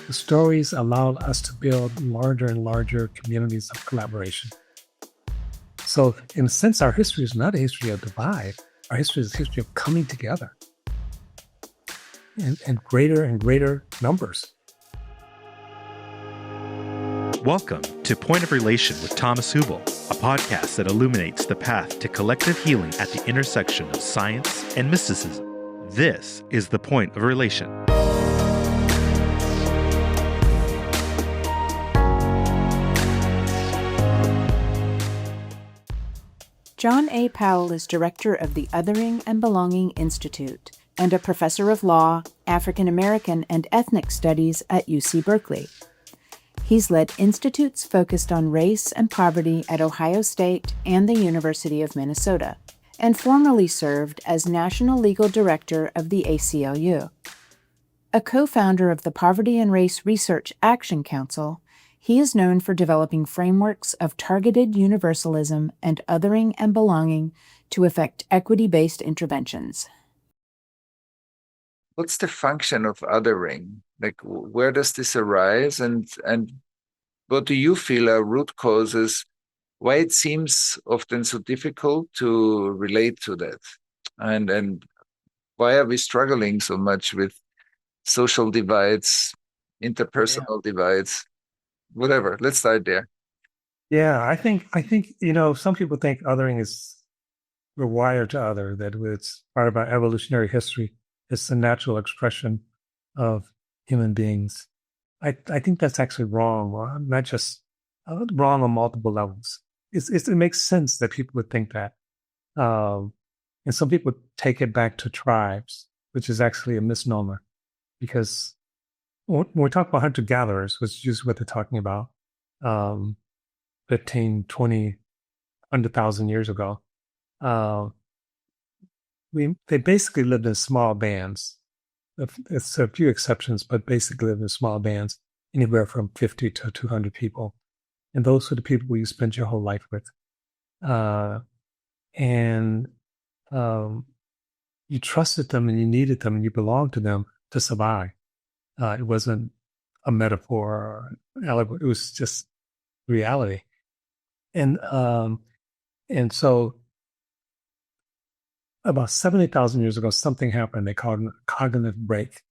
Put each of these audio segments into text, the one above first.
The stories allowed us to build larger and larger communities of collaboration. So in a sense, our history is not a history of divide. Our history is a history of coming together and greater numbers. Welcome to Point of Relation with Thomas Hübl, a podcast that illuminates the path to collective healing at the intersection of science and mysticism. This is the Point of Relation. John A. Powell is director of the Othering and Belonging Institute and a professor of law, African American, and ethnic studies at UC Berkeley. He's led institutes focused on race and poverty at Ohio State and the University of Minnesota, and formerly served as National Legal Director of the ACLU. A co-founder of the Poverty and Race Research Action Council, he is known for developing frameworks of targeted universalism and othering and belonging to effect equity-based interventions. What's the function of othering? Like, where does this arise? And what do you feel are root causes? Why it seems often so difficult to relate to that? And why are we struggling so much with social divides, interpersonal divides? Whatever. Let's start there. Yeah, I think some people think othering is we're wired to other, that it's part of our evolutionary history. It's the natural expression of human beings. I think that's actually wrong. Well, not just wrong on multiple levels. It makes sense that people would think that. And some people take it back to tribes, which is actually a misnomer, because when we talk about hunter-gatherers, which is what they're talking about, 15, 20, 100,000 years ago, they basically lived in small bands. It's a few exceptions, but basically lived in small bands, anywhere from 50 to 200 people. And those were the people you spent your whole life with. You trusted them and you needed them and you belonged to them to survive. It wasn't a metaphor or an allegory. It was just reality. And so about 70,000 years ago, something happened. They called it a cognitive break.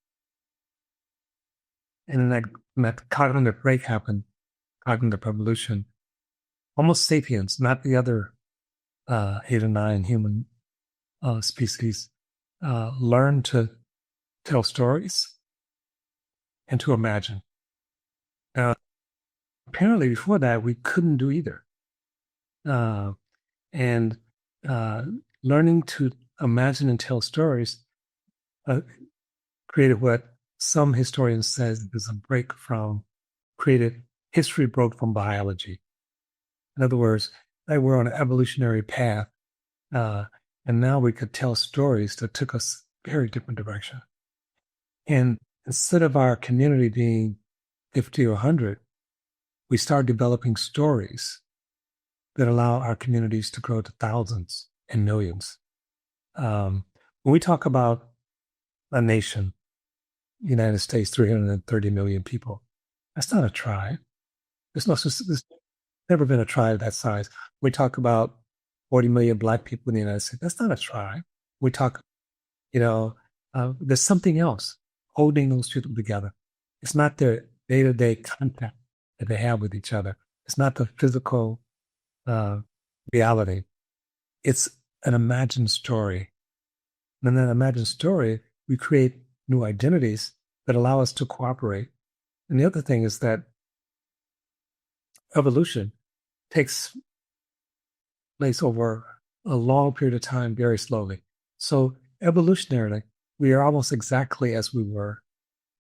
And when that cognitive break happened, cognitive revolution, Homo sapiens, not the other 8 or 9 human species, learned to tell stories and to imagine. Apparently, before that, we couldn't do either. Learning to imagine and tell stories created what some historians says is a break from, history broke from biology. In other words, they were on an evolutionary path, and now we could tell stories that took us a very different direction. And instead of our community being 50 or 100, we start developing stories that allow our communities to grow to thousands and millions. When we talk about a nation, United States, 330 million people, that's not a tribe. There's never been a tribe that size. We talk about 40 million Black people in the United States. That's not a tribe. We talk, there's something else holding those people together. It's not their day-to-day contact that they have with each other. It's not the physical reality. It's an imagined story. And in that imagined story, we create new identities that allow us to cooperate. And the other thing is that evolution takes place over a long period of time, very slowly. So evolutionarily, we are almost exactly as we were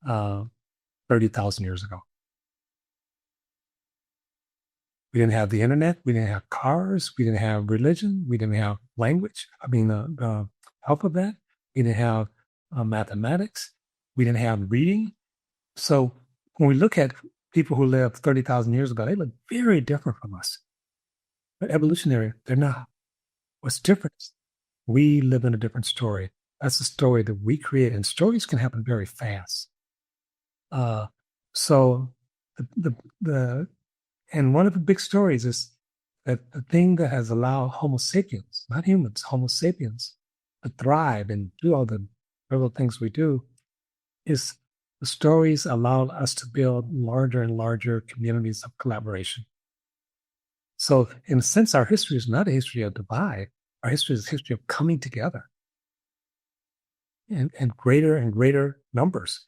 30,000 years ago. We didn't have the internet. We didn't have cars. We didn't have religion. We didn't have language. The alphabet. We didn't have mathematics. We didn't have reading. So when we look at people who lived 30,000 years ago, they look very different from us. But evolutionary, they're not. What's different is we live in a different story. That's the story that we create. And stories can happen very fast. So and one of the big stories is that the thing that has allowed Homo sapiens, not humans, Homo sapiens, to thrive and do all the incredible things we do is the stories allowed us to build larger and larger communities of collaboration. So in a sense, our history is not a history of divide. Our history is a history of coming together and greater numbers.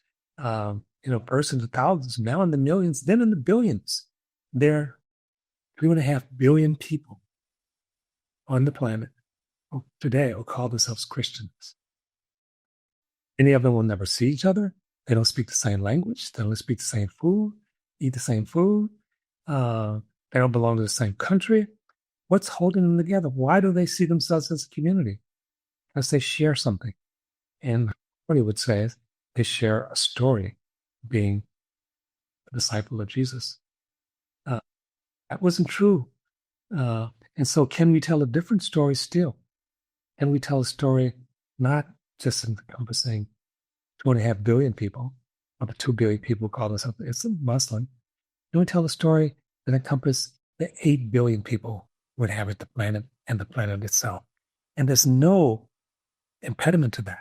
First in the thousands, now in the millions, then in the billions. There are 3.5 billion people on the planet who today will call themselves Christians. Many of them will never see each other. They don't speak the same language. They don't speak the same food, eat the same food. They don't belong to the same country. What's holding them together? Why do they see themselves as a community? Because they share something. And what he would say is they share a story, being a disciple of Jesus. That wasn't true. And so can we tell a different story still? Can we tell a story not just encompassing 2.5 billion people, or the 2 billion people call themselves it's a Muslim? Can we tell a story that encompasses the 8 billion people who inhabit the planet and the planet itself? And there's no impediment to that.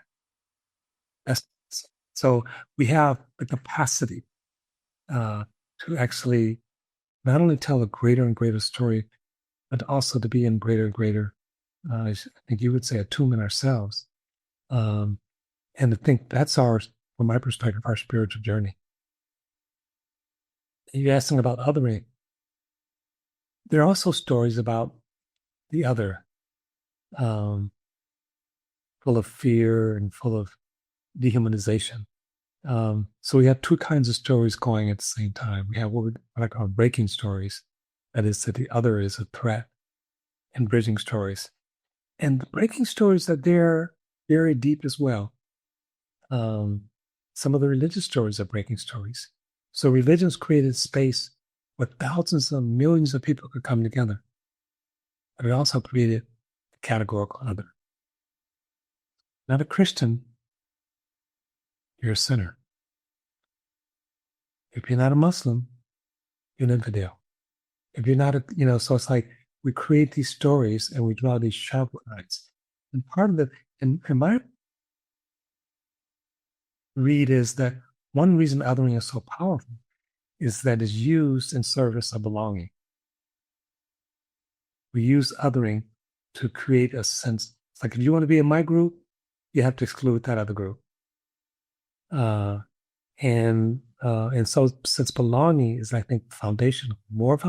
So we have the capacity to actually not only tell a greater and greater story, but also to be in greater and greater, I think you would say, attunement ourselves. And to think that's from my perspective, our spiritual journey. You're asking about othering. There are also stories about the other, full of fear and full of dehumanization. So we have two kinds of stories going at the same time. We have what I call breaking stories. That is, that the other is a threat, and bridging stories. And the breaking stories are there very deep as well. Some of the religious stories are breaking stories. So religions created space where thousands of millions of people could come together. But it also created the categorical other. Not a Christian, you're a sinner. If you're not a Muslim, you're an infidel. If you're not so it's like we create these stories and we draw these sharp lines. And part of it, and my read is that one reason othering is so powerful is that it's used in service of belonging. We use othering to create a sense. It's like if you want to be in my group, you have to exclude that other group. And so since belonging is, I think, foundational, much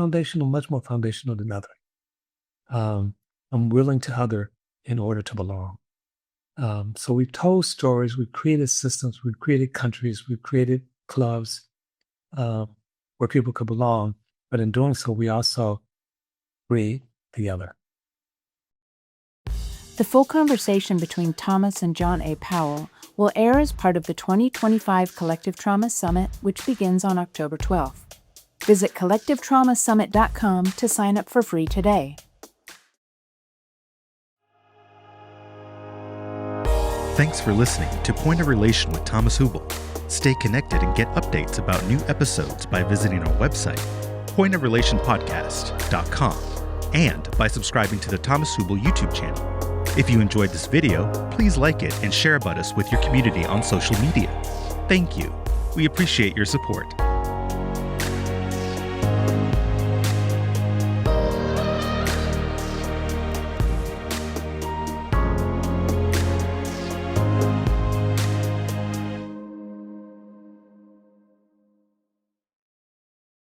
more foundational than othering. I'm willing to other in order to belong. So we've told stories, we've created systems, we've created countries, we've created clubs where people could belong. But in doing so, we also create the other. The full conversation between Thomas and John A. Powell will air as part of the 2025 Collective Trauma Summit, which begins on October 12th. Visit collectivetraumasummit.com to sign up for free today. Thanks for listening to Point of Relation with Thomas Hübl. Stay connected and get updates about new episodes by visiting our website, pointofrelationpodcast.com, and by subscribing to the Thomas Hübl YouTube channel. If you enjoyed this video, please like it and share about us with your community on social media. Thank you. We appreciate your support.